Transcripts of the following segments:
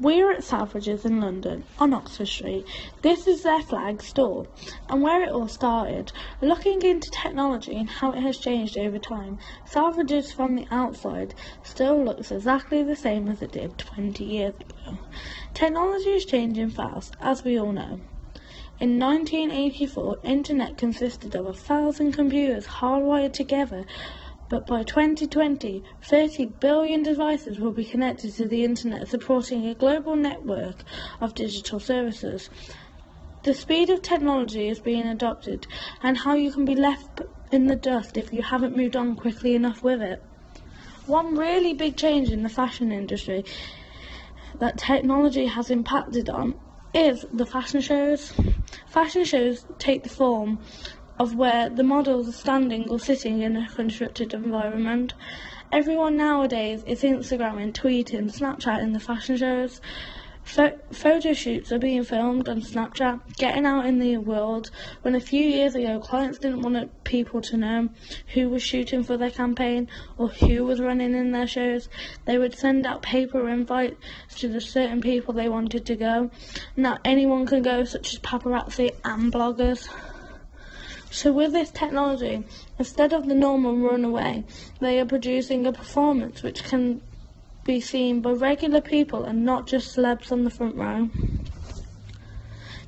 We're at Selfridges in London, on Oxford Street. This is their flag store, and where it all started. Looking into technology and how it has changed over time, Selfridges from the outside still looks exactly the same as it did 20 years ago. Technology is changing fast, as we all know. In 1984, internet consisted of 1,000 computers hardwired together, but by 2020, 30 billion devices will be connected to the internet, supporting a global network of digital services. The speed of technology is being adopted, and how you can be left in the dust if you haven't moved on quickly enough with it. One really big change in the fashion industry that technology has impacted on is the fashion shows. Fashion shows take the form of where the models are standing or sitting in a constructed environment. Everyone nowadays is Instagramming, tweeting, Snapchatting the fashion shows. Photo shoots are being filmed on Snapchat, getting out in the world, when a few years ago clients didn't want people to know who was shooting for their campaign or who was running in their shows. They would send out paper invites to the certain people they wanted to go. Now anyone can go, such as paparazzi and bloggers. So with this technology, instead of the normal runaway, they are producing a performance which can be seen by regular people and not just celebs on the front row.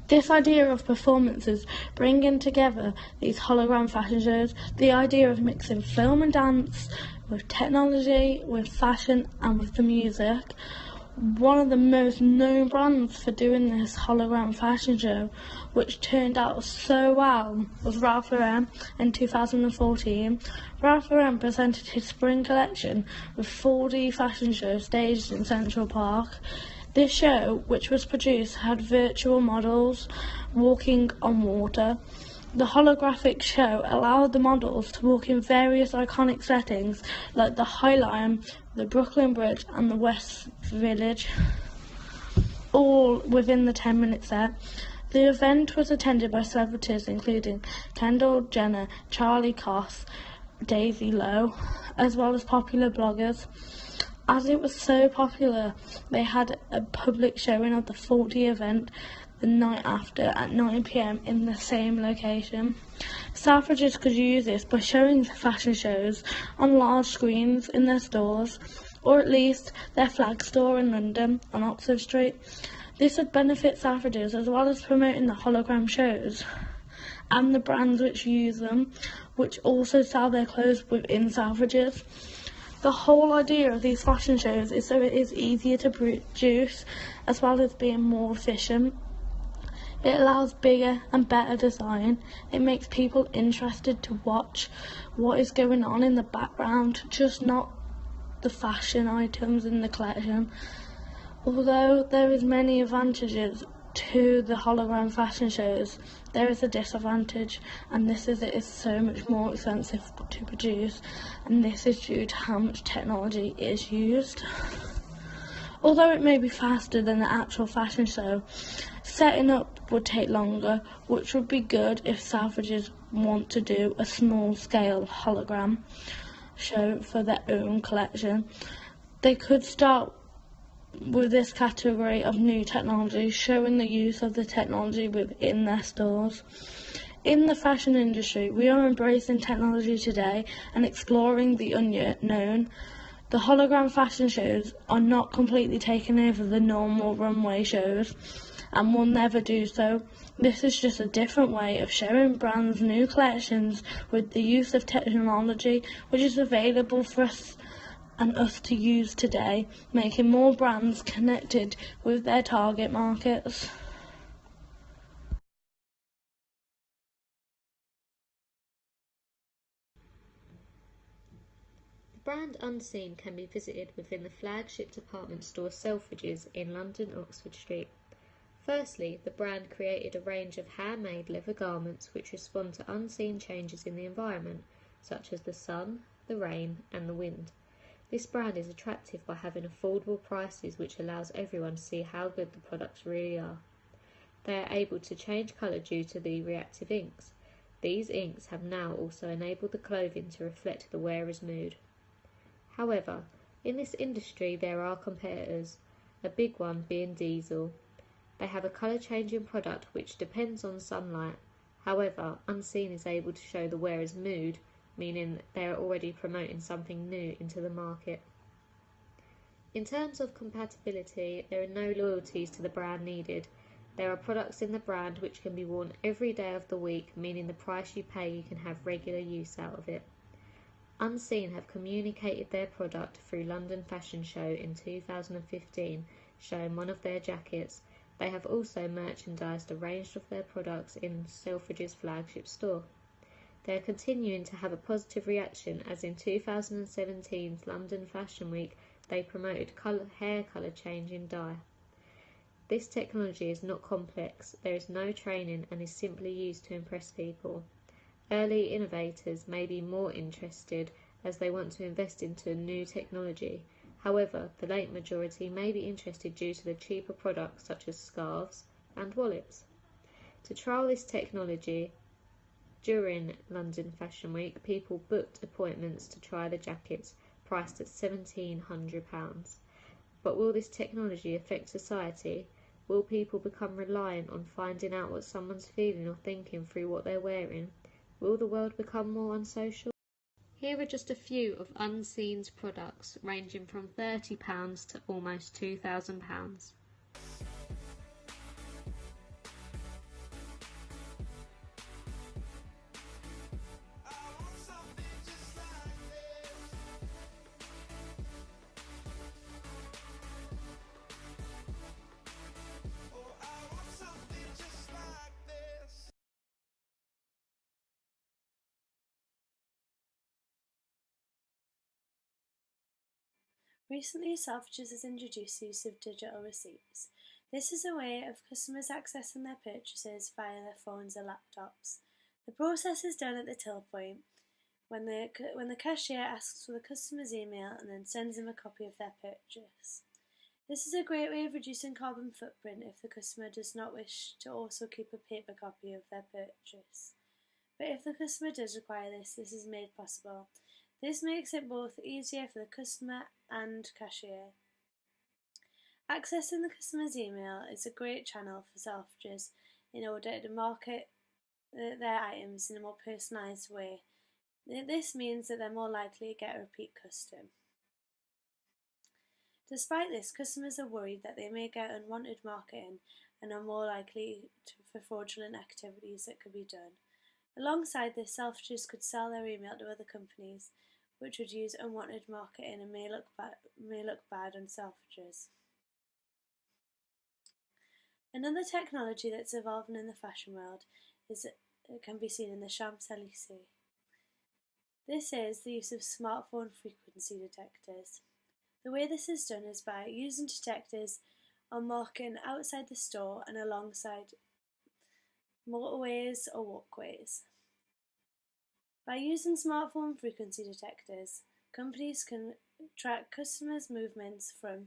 This idea of performances bringing together these hologram fashion shows, the idea of mixing film and dance with technology, with fashion and with the music. One of the most known brands for doing this hologram fashion show, which turned out so well, was Ralph Lauren in 2014. Ralph Lauren presented his spring collection with 4D fashion show staged in Central Park. This show, which was produced, had virtual models walking on water. The holographic show allowed the models to walk in various iconic settings like the High Line, the Brooklyn Bridge and the West Village, all within the 10-minute set. The event was attended by celebrities including Kendall Jenner, Charlie Cox, Daisy Lowe, as well as popular bloggers. As it was so popular, they had a public showing of the 4D event the night after at 9 PM in the same location. Selfridges could use this by showing the fashion shows on large screens in their stores, or at least their flag store in London on Oxford Street. This would benefit Selfridges as well as promoting the hologram shows and the brands which use them, which also sell their clothes within Selfridges. The whole idea of these fashion shows is so it is easier to produce as well as being more efficient. It allows bigger and better design. It makes people interested to watch what is going on in the background, just not the fashion items in the collection. Although there is many advantages to the hologram fashion shows, there is a disadvantage, and this is it is so much more expensive to produce, and this is due to how much technology is used. Although it may be faster than the actual fashion show, setting up would take longer, which would be good if Selfridges want to do a small scale hologram show for their own collection. They could start with this category of new technology, showing the use of the technology within their stores. In the fashion industry, we are embracing technology today and exploring the unknown. The hologram fashion shows are not completely taking over the normal runway shows and will never do so. This is just a different way of showing brands new collections with the use of technology which is available for us to use today, making more brands connected with their target markets. The brand Unseen can be visited within the flagship department store Selfridges in London, Oxford Street. Firstly, the brand created a range of handmade leather garments which respond to unseen changes in the environment, such as the sun, the rain, and the wind. This brand is attractive by having affordable prices which allows everyone to see how good the products really are. They are able to change colour due to the reactive inks. These inks have now also enabled the clothing to reflect the wearer's mood. However, in this industry there are competitors. a big one being diesel. They have a colour changing product which depends on sunlight. However, Unseen is able to show the wearer's mood, meaning they are already promoting something new into the market. In terms of compatibility, there are no loyalties to the brand needed. There are products in the brand which can be worn every day of the week, meaning the price you pay you can have regular use out of it. Unseen have communicated their product through London Fashion Show in 2015, showing one of their jackets. They have also merchandised a range of their products in Selfridges flagship store. They are continuing to have a positive reaction, as in 2017's London Fashion Week they promoted hair colour change in dye. This technology is not complex, there is no training and is simply used to impress people. Early innovators may be more interested as they want to invest into new technology. However, the late majority may be interested due to the cheaper products such as scarves and wallets. To trial this technology, during London Fashion Week, people booked appointments to try the jackets, priced at £1,700. But will this technology affect society? Will people become reliant on finding out what someone's feeling or thinking through what they're wearing? Will the world become more unsocial? Here are just a few of Unseen's products, ranging from £30 to almost £2,000. Recently, Selfridges has introduced the use of digital receipts. This is a way of customers accessing their purchases via their phones or laptops. The process is done at the till point when the cashier asks for the customer's email and then sends them a copy of their purchase. This is a great way of reducing carbon footprint if the customer does not wish to also keep a paper copy of their purchase. But if the customer does require this, this is made possible. This makes it both easier for the customer and cashier. Accessing the customer's email is a great channel for Selfridges in order to market their items in a more personalised way. This means that they're more likely to get a repeat customer. Despite this, customers are worried that they may get unwanted marketing and are more likely for fraudulent activities that could be done. Alongside this, Selfridges could sell their email to other companies, which would use unwanted marketing and may look bad on Selfridges. Another technology that's evolving in the fashion world can be seen in the Champs-Élysées. This is the use of smartphone frequency detectors. The way this is done is by using detectors on marking outside the store and alongside motorways or walkways. By using smartphone frequency detectors, companies can track customers' movements from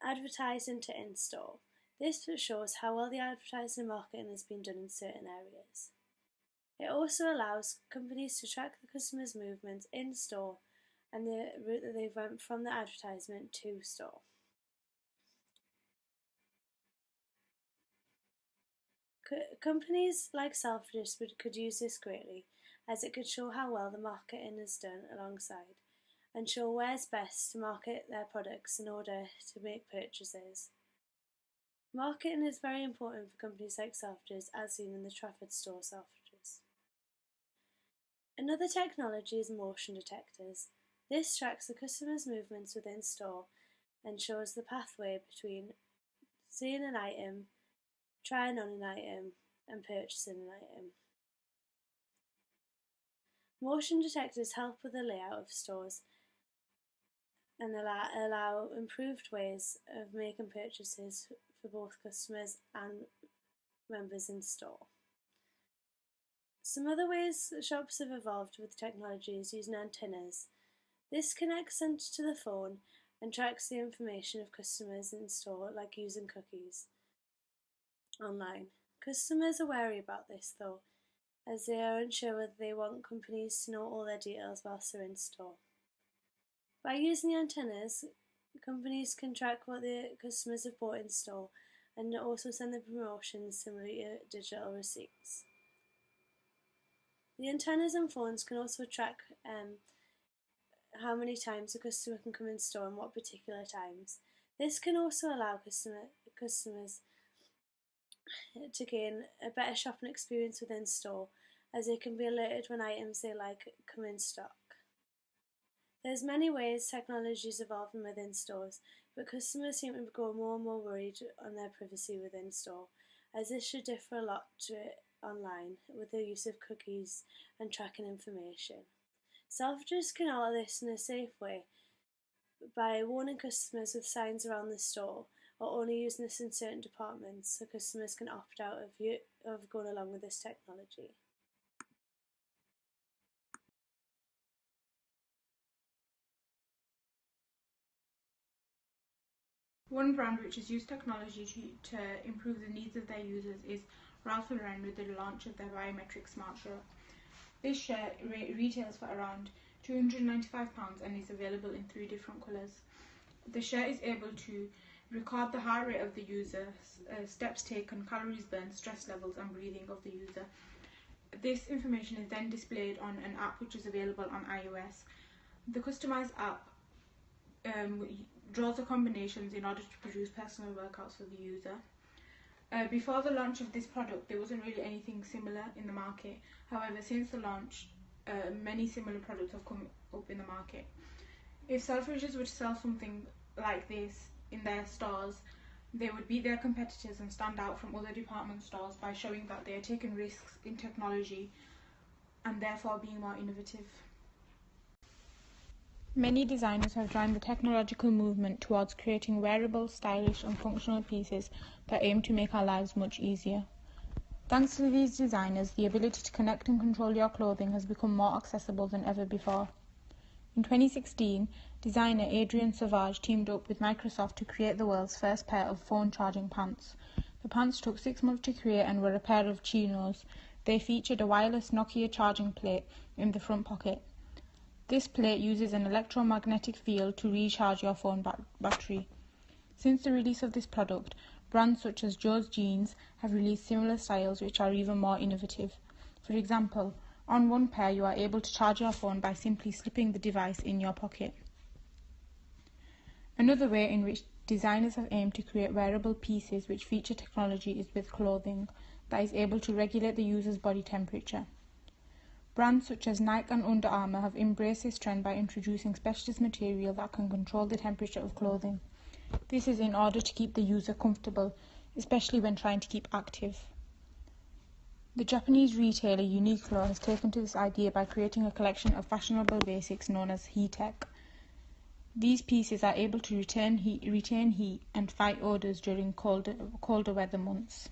advertising to in-store. This shows how well the advertising and marketing has been done in certain areas. It also allows companies to track the customers' movements in-store and the route that they went from the advertisement to store. Companies like Selfridges could use this greatly, as it could show how well the marketing is done alongside, and show where's best to market their products in order to make purchases. Marketing is very important for companies like Selfridges, as seen in the Trafford store Selfridges. Another technology is motion detectors. This tracks the customer's movements within store and shows the pathway between seeing an item, trying on an item, and purchasing an item. Motion detectors help with the layout of stores and allow improved ways of making purchases for both customers and members in store. Some other ways that shops have evolved with technology is using antennas. This connects to the phone and tracks the information of customers in store, like using cookies online. Customers are wary about this though, as they are unsure whether they want companies to know all their details whilst they're in store. By using the antennas, companies can track what the customers have bought in store and also send them promotions similar to digital receipts. The antennas and phones can also track how many times a customer can come in store and what particular times. This can also allow customers to gain a better shopping experience within store, as they can be alerted when items they like come in stock. There's many ways technology is evolving within stores, but customers seem to grow more and more worried on their privacy within store, as this should differ a lot to online with the use of cookies and tracking information. Selfridges can alter this in a safe way by warning customers with signs around the store, or only using this in certain departments so customers can opt out of going along with this technology. One brand which has used technology to improve the needs of their users is Ralph Lauren with the launch of their biometric smart shirt. This shirt retails for around £295 and is available in 3 different colours. The shirt is able to record the heart rate of the user, steps taken, calories burned, stress levels and breathing of the user. This information is then displayed on an app which is available on iOS. The customised app draws the combinations in order to produce personal workouts for the user. Before the launch of this product, there wasn't really anything similar in the market. However, since the launch, many similar products have come up in the market. If Selfridges were to sell something like this in their stores, they would beat their competitors and stand out from other department stores by showing that they are taking risks in technology and therefore being more innovative. Many designers have joined the technological movement towards creating wearable, stylish and functional pieces that aim to make our lives much easier. Thanks to these designers, the ability to connect and control your clothing has become more accessible than ever before. In 2016, designer Adrian Savage teamed up with Microsoft to create the world's first pair of phone charging pants. The pants took 6 months to create and were a pair of chinos. They featured a wireless Nokia charging plate in the front pocket. This plate uses an electromagnetic field to recharge your phone battery. Since the release of this product, brands such as Joe's Jeans have released similar styles which are even more innovative. For example, on one pair you are able to charge your phone by simply slipping the device in your pocket. Another way in which designers have aimed to create wearable pieces which feature technology is with clothing that is able to regulate the user's body temperature. Brands such as Nike and Under Armour have embraced this trend by introducing specialist material that can control the temperature of clothing. This is in order to keep the user comfortable, especially when trying to keep active. The Japanese retailer Uniqlo has taken to this idea by creating a collection of fashionable basics known as Heattech. These pieces are able to retain heat and fight odours during colder weather months.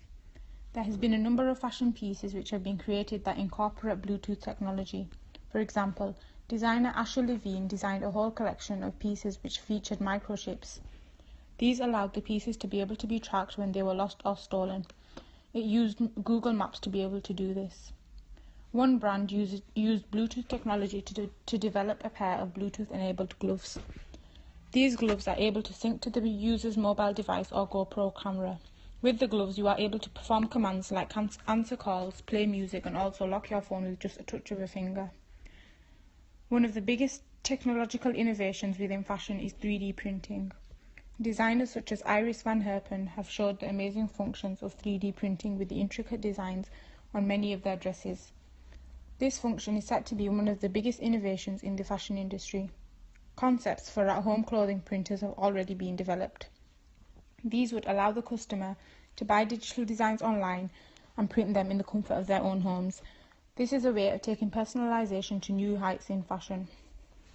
There has been a number of fashion pieces which have been created that incorporate Bluetooth technology. For example, designer Asher Levine designed a whole collection of pieces which featured microchips. These allowed the pieces to be able to be tracked when they were lost or stolen. It used Google Maps to be able to do this. One brand used Bluetooth technology to develop a pair of Bluetooth-enabled gloves. These gloves are able to sync to the user's mobile device or GoPro camera. With the gloves, you are able to perform commands like answer calls, play music, and also lock your phone with just a touch of a finger. One of the biggest technological innovations within fashion is 3D printing. Designers such as Iris van Herpen have showed the amazing functions of 3D printing with the intricate designs on many of their dresses. This function is said to be one of the biggest innovations in the fashion industry. Concepts for at-home clothing printers have already been developed. These would allow the customer to buy digital designs online and print them in the comfort of their own homes. This is a way of taking personalisation to new heights in fashion.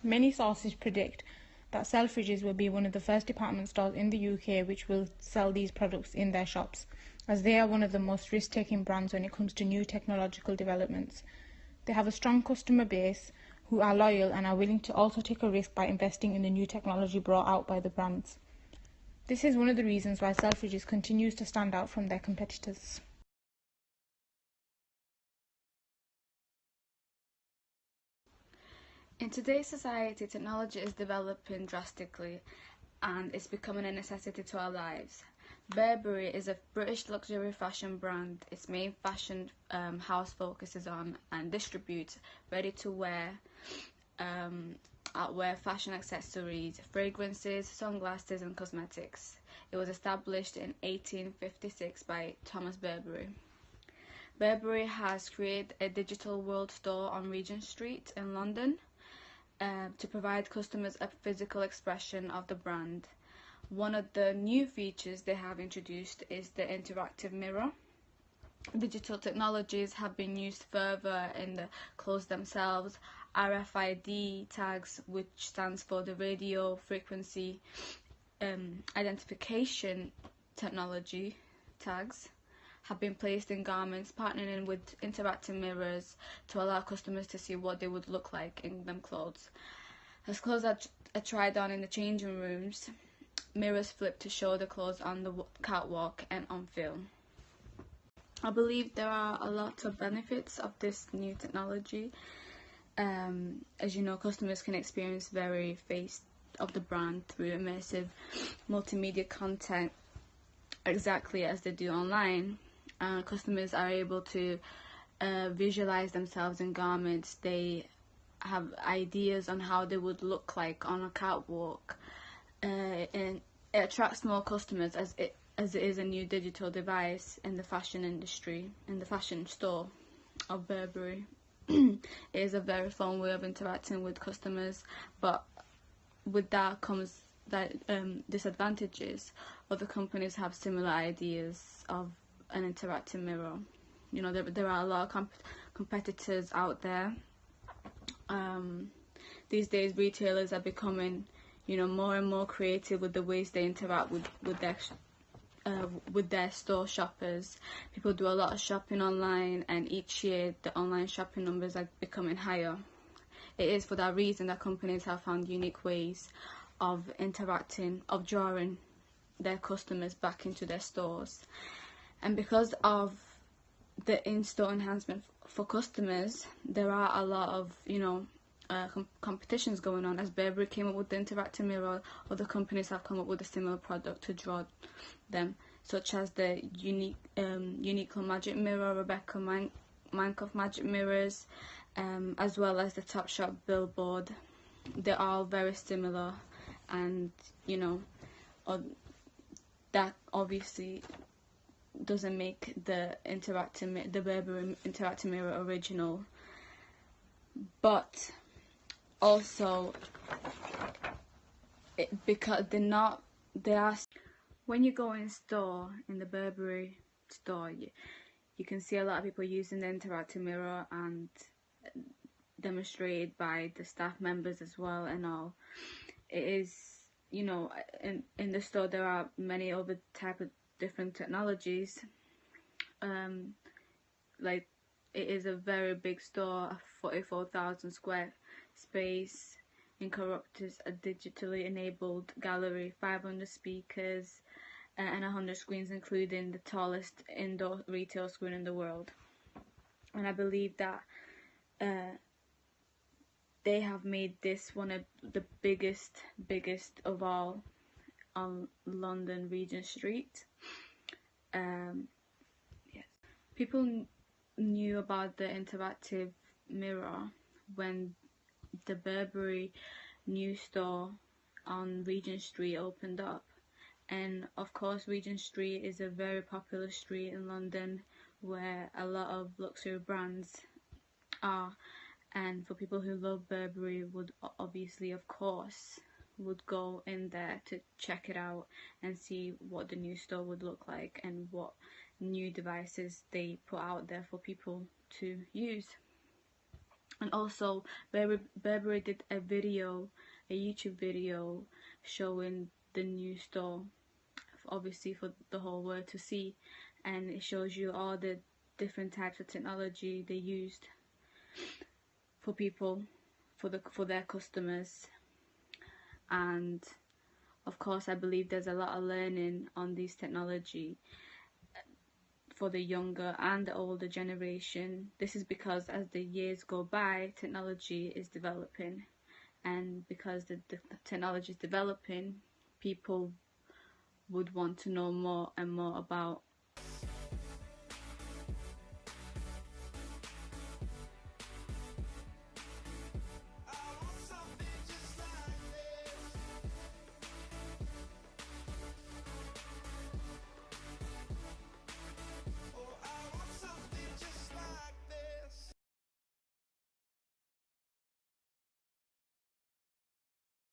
Many sources predict that Selfridges will be one of the first department stores in the UK which will sell these products in their shops, as they are one of the most risk-taking brands when it comes to new technological developments. They have a strong customer base who are loyal and are willing to also take a risk by investing in the new technology brought out by the brands. This is one of the reasons why Selfridges continues to stand out from their competitors. In today's society, technology is developing drastically, and it's becoming a necessity to our lives. Burberry is a British luxury fashion brand. Its main fashion house focuses on and distributes ready-to-wear outwear, fashion accessories, fragrances, sunglasses and cosmetics. It was established in 1856 by Thomas Burberry. Burberry has created a digital world store on Regent Street in London to provide customers a physical expression of the brand. One of the new features they have introduced is the interactive mirror. Digital technologies have been used further in the clothes themselves. RFID tags, which stands for the radio frequency identification technology tags, have been placed in garments, partnering with interactive mirrors to allow customers to see what they would look like in them clothes. As clothes are tried on in the changing rooms, mirrors flip to show the clothes on the catwalk and on film. I believe there are a lot of benefits of this new technology. As you know, customers can experience very face of the brand through immersive multimedia content, exactly as they do online. Customers are able to visualize themselves in garments. They have ideas on how they would look like on a catwalk, and it attracts more customers as it is a new digital device in the fashion industry, in the fashion store of Burberry. It is a very fun way of interacting with customers, but with that comes that disadvantages. Other companies have similar ideas of an interactive mirror. You know, there are a lot of competitors out there. These days, retailers are becoming, you know, more and more creative with the ways they interact with their store shoppers. People do a lot of shopping online, and each year the online shopping numbers are becoming higher. It is for that reason that companies have found unique ways of interacting, of drawing their customers back into their stores. And because of the in-store enhancement for customers, there are a lot of, you know, competitions going on. As Burberry came up with the interactive mirror, other companies have come up with a similar product to draw them, such as the Uniqlo Magic Mirror, Rebecca Minkoff Magic Mirrors, as well as the Topshop Billboard. They're all very similar, and you know, that obviously doesn't make the Burberry interactive mirror original, but also because they are. When you go in the Burberry store, you can see a lot of people using the interactive mirror, and demonstrated by the staff members as well and all. It is, you know, in the store there are many other type of different technologies. Like, it is a very big store, a 44,000 square space, incorruptors, a digitally enabled gallery, 500 speakers, and 100 screens, including the tallest indoor retail screen in the world. And I believe that they have made this one of the biggest of all on London Regent Street. Yes, people knew about the interactive mirror when the Burberry new store on Regent Street opened up. And of course, Regent Street is a very popular street in London where a lot of luxury brands are, and for people who love Burberry would obviously, of course, would go in there to check it out and see what the new store would look like and what new devices they put out there for people to use. And also, Burberry did a YouTube video showing the new store, obviously for the whole world to see, and it shows you all the different types of technology they used for people, for their customers. And of course, I believe there's a lot of learning on these technology for the younger and the older generation. This is because as the years go by, technology is developing, and because the technology is developing, people would want to know more and more about